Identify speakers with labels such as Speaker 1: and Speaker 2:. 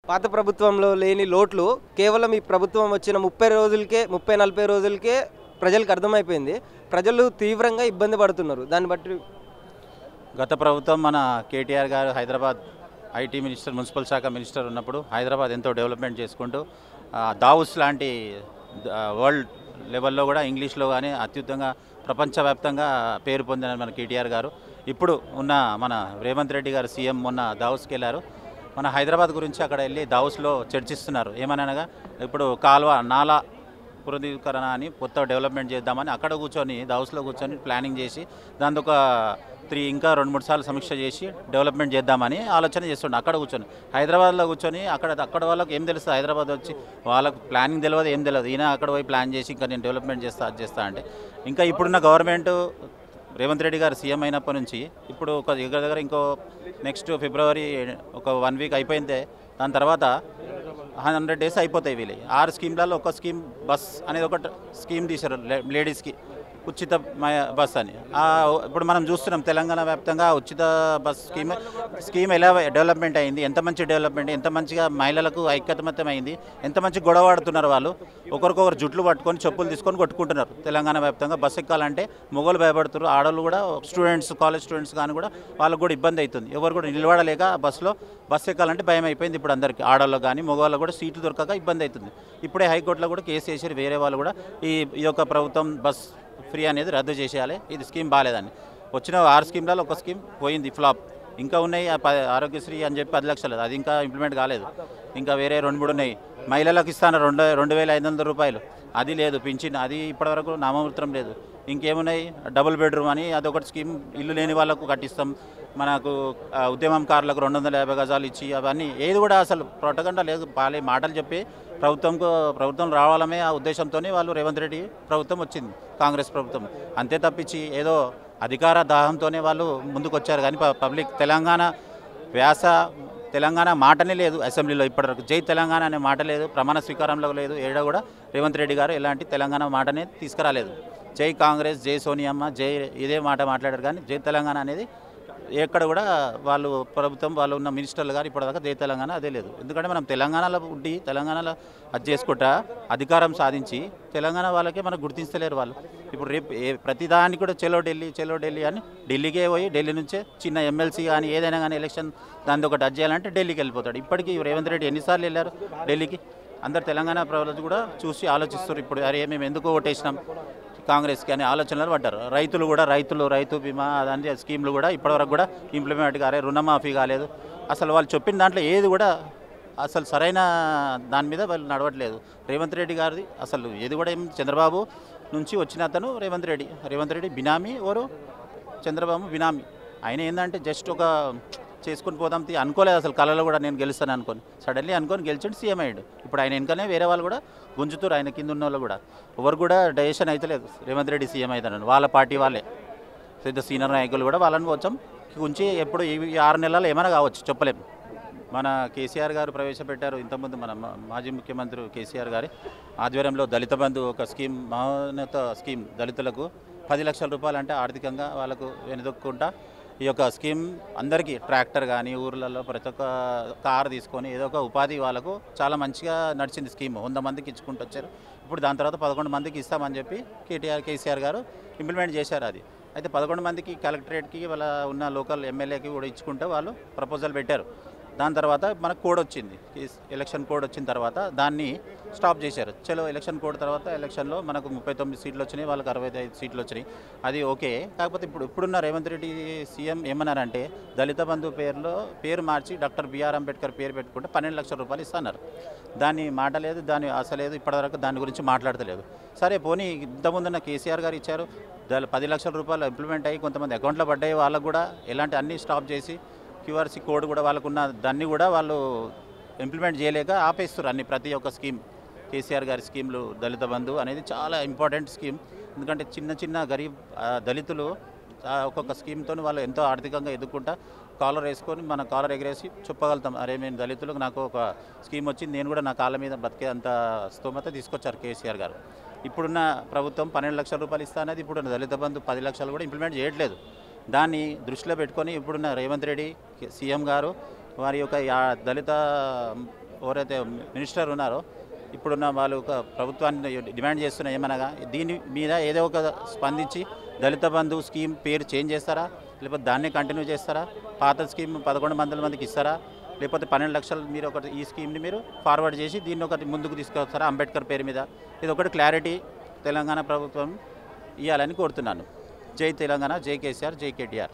Speaker 1: పాత ప్రభుత్వంలో లేని లోట్లు కేవలం ఈ ప్రభుత్వం వచ్చిన 30 రోజులకే 30-40 రోజులకే ప్రజలకు అర్థమైపోయింది. ప్రజలు తీవ్రంగా ఇబ్బంది పడుతున్నారు. దాన్ని బట్టి
Speaker 2: గత ప్రభుత్వం మన కేటీఆర్ గారు హైదరాబాద్ ఐటీ మినిస్టర్, మున్సిపల్ శాఖ మినిస్టర్ ఉన్నప్పుడు హైదరాబాద్ ఎంతో డెవలప్మెంట్ చేసుకుంటూ దావుస్ లాంటి వరల్డ్ లెవెల్లో కూడా ఇంగ్లీష్లో కానీ అత్యుత్తంగా ప్రపంచవ్యాప్తంగా పేరు పొందిన మన కేటీఆర్ గారు ఇప్పుడు ఉన్న మన రేవంత్ రెడ్డి గారు సీఎం మొన్న దావుస్కి వెళ్ళారు. మన హైదరాబాద్ గురించి అక్కడ వెళ్ళి దావుస్లో చర్చిస్తున్నారు. ఏమనగా ఇప్పుడు కాల్వ నాలా పునరుద్ధీకరణ అని కొత్త డెవలప్మెంట్ చేద్దామని అక్కడ కూర్చొని దావుస్లో కూర్చొని ప్లానింగ్ చేసి దాంతో ఒక ఇంకా 2-3 సార్లు సమీక్ష చేసి డెవలప్మెంట్ చేద్దామని ఆలోచన చేస్తుండే. అక్కడ కూర్చొని హైదరాబాద్లో కూర్చొని అక్కడ వాళ్ళకి ఏం తెలుస్తుంది, హైదరాబాద్ వచ్చి వాళ్ళకు ప్లానింగ్ తెలియదు, ఏం తెలియదు. ఈయన అక్కడ పోయి ప్లాన్ చేసి ఇంకా నేను డెవలప్మెంట్ చేస్తా అది చేస్తా అంటే ఇంకా ఇప్పుడున్న గవర్నమెంట్ రేవంత్ రెడ్డి గారు సీఎం అయినప్పటి నుంచి ఇప్పుడు ఒక దగ్గర ఇంకో నెక్స్ట్ ఫిబ్రవరి ఒక 1 వీక్ అయిపోయిందే. దాని తర్వాత 100 డేస్ అయిపోతాయి. వీళ్ళు 6 స్కీమ్లలో ఒక స్కీమ్ బస్ అనేది ఒక స్కీమ్ తీశారు లేడీస్కి, ఉచిత బస్ అని. ఇప్పుడు మనం చూస్తున్నాం తెలంగాణ వ్యాప్తంగా ఉచిత బస్ స్కీమ్ ఎలా డెవలప్మెంట్ అయింది, ఎంత మంచి డెవలప్మెంట్, ఎంత మంచిగా మహిళలకు ఐక్యమత్యం అయింది, ఎంత మంచి గొడవ ఆడుతున్నారు వాళ్ళు. ఒకరికొకరు జుట్లు పట్టుకొని చెప్పులు తీసుకొని కొట్టుకుంటున్నారు. తెలంగాణ వ్యాప్తంగా బస్సు ఎక్కాలంటే మొగోళ్ళు భయపడుతున్నారు, ఆడవాళ్ళు కూడా స్టూడెంట్స్, కాలేజ్ స్టూడెంట్స్ కానీ కూడా వాళ్ళకు కూడా ఇబ్బంది అవుతుంది. ఎవరు కూడా నిలబడలేక బస్సు ఎక్కాలంటే భయం అయిపోయింది ఇప్పుడు అందరికీ. ఆడవాళ్ళు కానీ మగవాళ్ళు కూడా సీట్లు దొరకక ఇబ్బంది అవుతుంది. ఇప్పుడే హైకోర్టులో కూడా కేసు వేసారు వేరే వాళ్ళు కూడా ఈ యొక్క ప్రభుత్వం బస్ ఫ్రీ అనేది రద్దు చేసేయాలి, ఇది స్కీమ్ బాగాలేదని. వచ్చిన 6 స్కీమ్లలో ఒక స్కీమ్ పోయింది, ఫ్లాప్. ఇంకా ఉన్నాయి ఆరోగ్యశ్రీ అని చెప్పి 10 లక్షలు, అది ఇంకా ఇంప్లిమెంట్ కాలేదు. ఇంకా వేరే 2-3 ఉన్నాయి. మహిళలకు ఇస్తాను 2,500 రూపాయలు, అది లేదు. పింఛన్ అది ఇప్పటివరకు నామమాత్రం లేదు. ఇంకేమున్నాయి, డబుల్ బెడ్రూమ్ అని అదొకటి స్కీమ్, ఇల్లు లేని వాళ్ళకు కట్టిస్తాం. మనకు ఉద్యమంకారులకు 250 గజాలు ఇచ్చి అవన్నీ ఏది కూడా అసలు ప్రొటగండా లేదు. మాటలు చెప్పి ప్రభుత్వం రావాలనే ఆ ఉద్దేశంతో వాళ్ళు రేవంత్ రెడ్డి ప్రభుత్వం వచ్చింది, కాంగ్రెస్ ప్రభుత్వం. అంతే తప్పించి ఏదో అధికార దాహంతోనే వాళ్ళు ముందుకు వచ్చారు. కానీ పబ్లిక్ తెలంగాణ మాటనే లేదు అసెంబ్లీలో ఇప్పటివరకు. జై తెలంగాణ అనే మాట లేదు, ప్రమాణ స్వీకారంలో లేదు. ఏడా కూడా రేవంత్ రెడ్డి గారు ఎలాంటి తెలంగాణ మాటనే తీసుకురాలేదు. జై కాంగ్రెస్, జై సోనియమ్మ, జై ఇదే మాట మాట్లాడారు. కానీ జై తెలంగాణ అనేది ఎక్కడ కూడా వాళ్ళు ప్రభుత్వం వాళ్ళు ఉన్న మినిస్టర్లు గారు ఇప్పటిదాకా జై తెలంగాణ అదే లేదు. ఎందుకంటే మనం తెలంగాణలో ఉండి తెలంగాణలో అది చేసుకుంటా అధికారం సాధించి తెలంగాణ వాళ్ళకే మనకు గుర్తించలేరు వాళ్ళు. ఇప్పుడు రేపు ప్రతిదానికి కూడా చెలో ఢిల్లీ అని ఢిల్లీకే పోయి ఢిల్లీ నుంచే చిన్న ఎమ్మెల్సీ కానీ ఏదైనా కానీ ఎలక్షన్ దాని ఒకటి అది చేయాలంటే ఢిల్లీకి వెళ్ళిపోతాడు. ఇప్పటికీ రేవంత్ రెడ్డి ఎన్నిసార్లు వెళ్ళారు ఢిల్లీకి? అందరు తెలంగాణ ప్రజలు కూడా చూసి ఆలోచిస్తారు. ఇప్పుడు అరే మేము ఎందుకు ఓటేసినాం కాంగ్రెస్కి అనే ఆలోచనలు పడ్డారు. రైతు బీమా అదంటే స్కీమ్లు కూడా ఇప్పటివరకు కూడా ఇంప్లిమెంట్ కాలేదు, రుణమాఫీ కాలేదు. అసలు వాళ్ళు చెప్పిన దాంట్లో ఏది కూడా అసలు సరైన దాని మీద వాళ్ళు నడవట్లేదు. రేవంత్ రెడ్డి గారిది అసలు ఏది కూడా చంద్రబాబు నుంచి వచ్చిన అతను రేవంత్ రెడ్డి బినామీ ఓరు చంద్రబాబు బినామీ. ఆయన ఏంటంటే జస్ట్ ఒక చేసుకుని పోదాం అనుకోలేదు అసలు. కళలో కూడా నేను గెలుస్తాను అనుకోని సడన్లీ అనుకొని గెలిచిండు, సీఎం అయ్యాడు. ఇప్పుడు ఆయన వెనుకనే వేరే వాళ్ళు కూడా గుంజుతారు, ఆయన కింద ఉన్న వాళ్ళు కూడా. ఎవరు కూడా డైజెషన్ అయితే లేదు రేవంత్ రెడ్డి సీఎం అవుతానని. వాళ్ళ పార్టీ వాళ్ళే పెద్ద సీనియర్ నాయకులు కూడా వాళ్ళని కొంచెం ఉంచి ఎప్పుడు ఈ 6 నెలల్లో ఏమైనా కావచ్చు చెప్పలేము. మన కేసీఆర్ గారు ప్రవేశపెట్టారు ఇంతకుముందు, మన మాజీ ముఖ్యమంత్రి కేసీఆర్ గారి ఆధ్వర్యంలో దళిత బంధు ఒక స్కీమ్, మహోన్నత స్కీమ్. దళితులకు 10 లక్షల రూపాయలు అంటే ఆర్థికంగా వాళ్ళకు వెనుదొక్కుంటా ఈ యొక్క స్కీమ్ అందరికీ ట్రాక్టర్ కానీ ఊర్లలో ప్రతి ఒక్క కారు తీసుకొని ఏదో ఒక ఉపాధి వాళ్ళకు చాలా మంచిగా నడిచింది స్కీమ్. 100 మందికి ఇచ్చుకుంటూ వచ్చారు. ఇప్పుడు దాని తర్వాత 11 మందికి ఇస్తామని చెప్పి కేసీఆర్ గారు ఇంప్లిమెంట్ చేశారు. అది అయితే 11 మందికి కలెక్టరేట్కి వాళ్ళ ఉన్న లోకల్ ఎమ్మెల్యేకి కూడా ఇచ్చుకుంటే వాళ్ళు ప్రపోజల్ పెట్టారు. దాని తర్వాత మనకు కోడ్ వచ్చింది, ఎలక్షన్ కోడ్ వచ్చిన తర్వాత దాన్ని స్టాప్ చేశారు. చలో ఎలక్షన్ కోడ్ తర్వాత ఎలక్షన్లో మనకు 39 సీట్లు వచ్చినాయి, వాళ్ళకి 65 సీట్లు వచ్చినాయి. అది ఓకే. కాకపోతే ఇప్పుడున్న రేవంత్ రెడ్డి సీఎం ఏమన్నారంటే దళిత బంధు పేరు మార్చి డాక్టర్ బిఆర్ అంబేద్కర్ పేరు పెట్టుకుంటే 12 లక్షల రూపాయలు ఇస్తున్నారు. దాన్ని మాట లేదు, దాన్ని అసలేదు, ఇప్పటివరకు దాని గురించి మాట్లాడతలేదు. సరే పోనీ ఇంతకుముందున్న కేసీఆర్ గారు ఇచ్చారు, 10 లక్షల రూపాయలు ఇంప్లిమెంట్ అయ్యి కొంతమంది అకౌంట్లో పడ్డాయి. వాళ్ళకు కూడా ఎలాంటి అన్నీ స్టాప్ చేసి క్యూఆర్సీ కోడ్ కూడా వాళ్ళకున్న దాన్ని కూడా వాళ్ళు ఇంప్లిమెంట్ చేయలేక ఆపేస్తారు అన్ని. ప్రతి ఒక్క స్కీమ్ కేసీఆర్ గారి స్కీమ్లు, దళిత బంధు అనేది చాలా ఇంపార్టెంట్ స్కీమ్. ఎందుకంటే చిన్న గరీబ్ దళితులు ఒక్కొక్క స్కీమ్తో వాళ్ళు ఎంతో ఆర్థికంగా ఎదుర్కొంటా కాలర్ వేసుకొని మన కాలర్ ఎగరేసి చెప్పగలుగుతాం, అరే మేము దళితులకు నాకు ఒక స్కీమ్ వచ్చింది, నేను కూడా నా కాళ్ళ మీద బతికే అంత స్తోమత తీసుకొచ్చారు కేసీఆర్ గారు. ఇప్పుడున్న ప్రభుత్వం 12 లక్షల రూపాయలు ఇస్తా అనేది ఇప్పుడున్న దళిత బంధు 10 లక్షలు కూడా ఇంప్లిమెంట్ చేయట్లేదు. దాన్ని దృష్టిలో పెట్టుకొని ఇప్పుడున్న రేవంత్ రెడ్డి సీఎం గారు వారి యొక్క దళిత ఎవరైతే మినిస్టర్ ఉన్నారో ఇప్పుడున్న వాళ్ళు ఒక ప్రభుత్వాన్ని డిమాండ్ చేస్తున్న ఏమనగా దీని మీద ఏదో ఒక స్పందించి దళిత బంధు స్కీమ్ పేరు చేంజ్ చేస్తారా, లేకపోతే దాన్ని కంటిన్యూ చేస్తారా, పాత స్కీమ్ 11,000 మందికి ఇస్తారా, లేకపోతే 12 లక్షలు మీరు ఒకటి ఈ స్కీమ్ని మీరు ఫార్వర్డ్ చేసి దీన్ని ఒకటి ముందుకు తీసుకొస్తారా అంబేద్కర్ పేరు మీద, ఇది ఒకటి క్లారిటీ తెలంగాణ ప్రభుత్వం ఇవ్వాలని కోరుతున్నాను. జై తెలంగాణ, జై కేసీఆర్, జై కేటీఆర్.